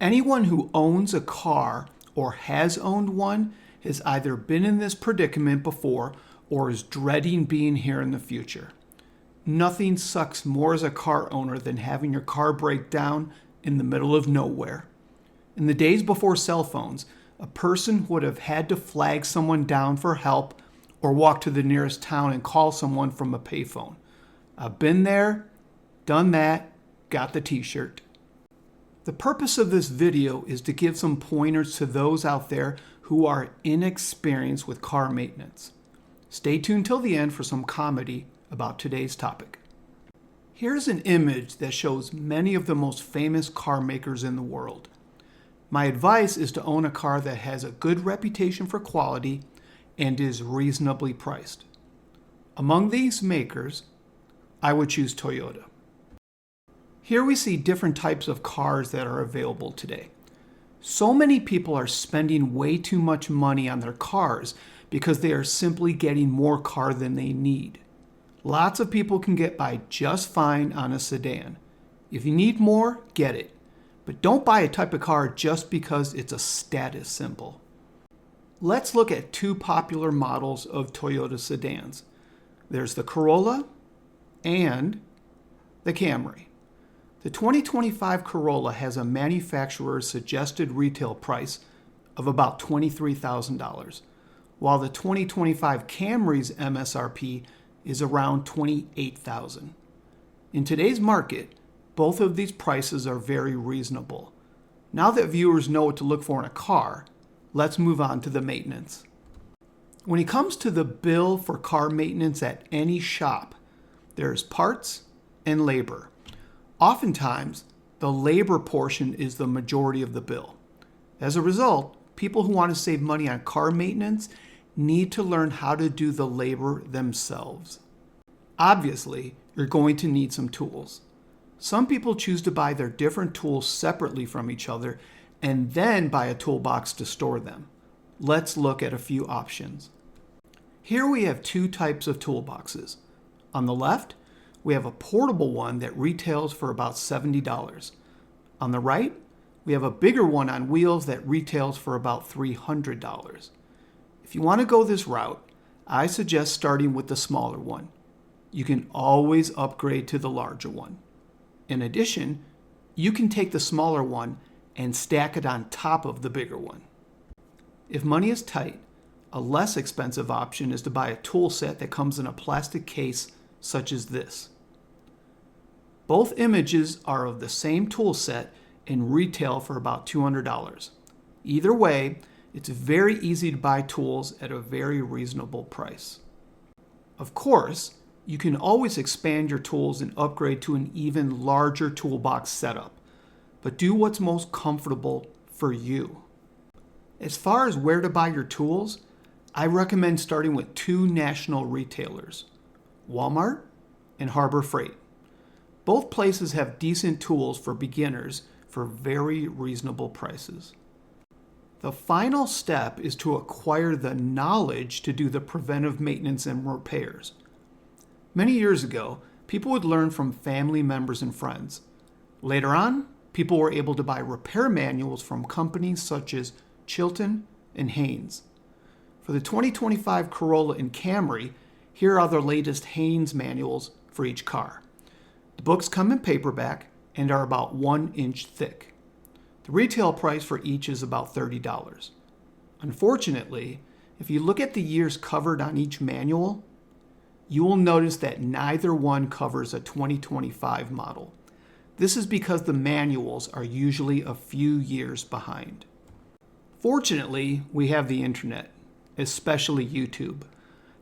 Anyone who owns a car or has owned one has either been in this predicament before or is dreading being here in the future. Nothing sucks more as a car owner than having your car break down in the middle of nowhere. In the days before cell phones, a person would have had to flag someone down for help or walk to the nearest town and call someone from a payphone. I've been there, done that, got the t-shirt. The purpose of this video is to give some pointers to those out there who are inexperienced with car maintenance. Stay tuned till the end for some comedy about today's topic. Here's an image that shows many of the most famous car makers in the world. My advice is to own a car that has a good reputation for quality and is reasonably priced. Among these makers, I would choose Toyota. Here we see different types of cars that are available today. So many people are spending way too much money on their cars because they are simply getting more car than they need. Lots of people can get by just fine on a sedan. If you need more, get it. But don't buy a type of car just because it's a status symbol. Let's look at two popular models of Toyota sedans. There's the Corolla and the Camry. The 2025 Corolla has a manufacturer's suggested retail price of about $23,000, while the 2025 Camry's MSRP is around $28,000. In today's market, both of these prices are very reasonable. Now that viewers know what to look for in a car, let's move on to the maintenance. When it comes to the bill for car maintenance at any shop, there's parts and labor. Oftentimes, the labor portion is the majority of the bill. As a result, people who want to save money on car maintenance need to learn how to do the labor themselves. Obviously, you're going to need some tools. Some people choose to buy their different tools separately from each other and then buy a toolbox to store them. Let's look at a few options. Here we have two types of toolboxes. On the left, we have a portable one that retails for about $70. On the right, we have a bigger one on wheels that retails for about $300. If you want to go this route, I suggest starting with the smaller one. You can always upgrade to the larger one. In addition, you can take the smaller one and stack it on top of the bigger one. If money is tight, a less expensive option is to buy a tool set that comes in a plastic case such as this. Both images are of the same tool set and retail for about $200. Either way, it's very easy to buy tools at a very reasonable price. Of course, you can always expand your tools and upgrade to an even larger toolbox setup, but do what's most comfortable for you. As far as where to buy your tools, I recommend starting with two national retailers, Walmart and Harbor Freight. Both places have decent tools for beginners for very reasonable prices. The final step is to acquire the knowledge to do the preventive maintenance and repairs. Many years ago, people would learn from family members and friends. Later on, people were able to buy repair manuals from companies such as Chilton and Haynes. For the 2025 Corolla and Camry, here are the latest Haynes manuals for each car. The books come in paperback and are about 1 inch thick. The retail price for each is about $30. Unfortunately, if you look at the years covered on each manual, you will notice that neither one covers a 2025 model. This is because the manuals are usually a few years behind. Fortunately, we have the internet, especially YouTube.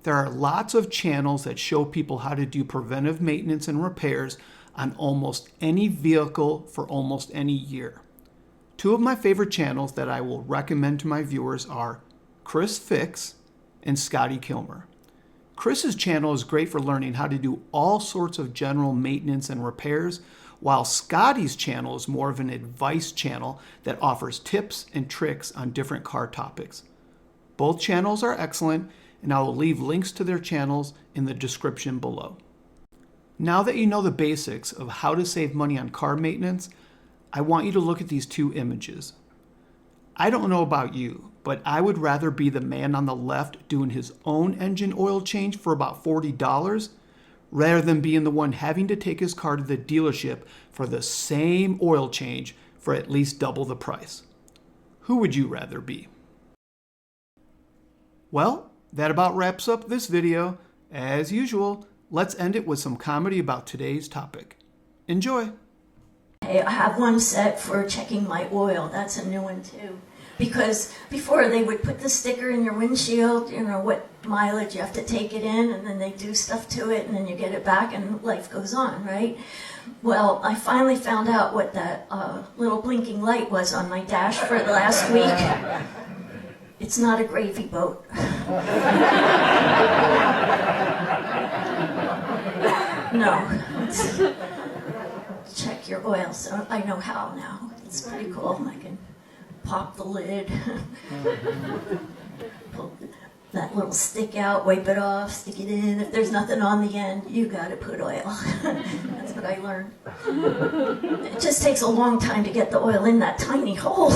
There are lots of channels that show people how to do preventive maintenance and repairs on almost any vehicle for almost any year. Two of my favorite channels that I will recommend to my viewers are Chris Fix and Scotty Kilmer. Chris's channel is great for learning how to do all sorts of general maintenance and repairs, while Scotty's channel is more of an advice channel that offers tips and tricks on different car topics. Both channels are excellent, and I will leave links to their channels in the description below. Now that you know the basics of how to save money on car maintenance, I want you to look at these two images. I don't know about you, but I would rather be the man on the left doing his own engine oil change for about $40 rather than being the one having to take his car to the dealership for the same oil change for at least double the price. Who would you rather be? Well, that about wraps up this video. As usual, let's end it with some comedy about today's topic. Enjoy! Hey, I have one set for checking my oil. That's a new one too. Because before they would put the sticker in your windshield, you know, what mileage you have to take it in, and then they do stuff to it, and then you get it back, and life goes on, right? Well, I finally found out what that little blinking light was on my dash for the last week. It's not a gravy boat. No. Check your oil, so I know how now. It's pretty cool. I can pop the lid, pull that little stick out, wipe it off, stick it in. If there's nothing on the end, you gotta put oil. That's what I learned. It just takes a long time to get the oil in that tiny hole.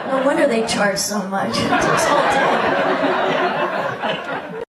No wonder they charge so much. It takes all day.